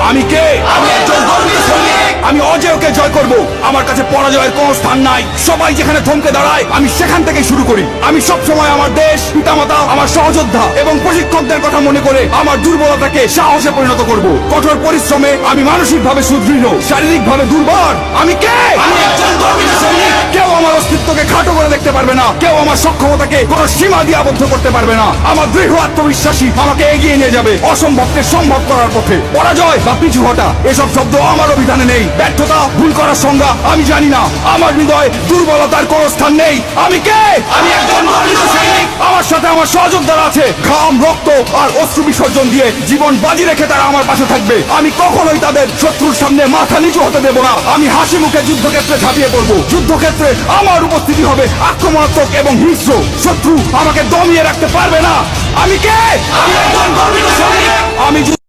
আমি কে? আমি একজন গর্বিত সৈনিক। আমি অজেয়কে জয় করব। আমার কাছে পরাজয়ের কোনো স্থান নাই। সবাই যেখানে থমকে দাঁড়ায় আমি সেখান থেকে শুরু করি। আমি সব সময় আমার দেশ, পিতামাতা, আমার সহযোদ্ধা এবং প্রশিক্ষকদের কথা মনে করে আমার দুর্বলতাকে সাহসে পরিণত করব। কঠোর পরিশ্রমে আমি মানসিকভাবে সুদৃঢ়, শারীরিকভাবে দুর্বল। আমি কে? আমি একজন গর্বিত সৈনিক। কেউ আমার অস্তিত্বকে খাটো করে দেখতে পারবে না। কেউ আমার সক্ষমতাকে কোনো সীমা দিয়ে আবদ্ধ করতে পারবে না। আমার দৃঢ় আত্মবিশ্বাসী আমাকে এগিয়ে নিয়ে যাবে অসম্ভবকে সম্ভব করার পথে। পরাজয় বা পিছু হটা এসব শব্দ আমার অভিধানে নেই। ব্যর্থতা, ভুল করার সংজ্ঞা আমি জানি না। আমার হৃদয়ে দুর্বলতার কোনো স্থান নেই। আমি কে? আমি একজন গর্বিত সৈনিক। আমার সাথে আমার সহযোদ্ধারা আছে। ঘাম, রক্ত আর অশ্রু বিসর্জন দিয়ে জীবন বাজি রেখে তারা আমার পাশে থাকবে। আমি কখনোই তাদের শত্রুর সামনে মাথা নিচু হতে দেব না। আমি হাসি মুখে যুদ্ধক্ষেত্রে ঝাঁপিয়ে পড়বো। যুদ্ধক্ষেত্রে আমার উপস্থিতি হবে আক্রমণাত্মক এবং হিংস্র। শত্রু আমাকে দমিয়ে রাখতে পারবে না। আমি কে? আমি একজন গর্বিত সৈনিক। আমি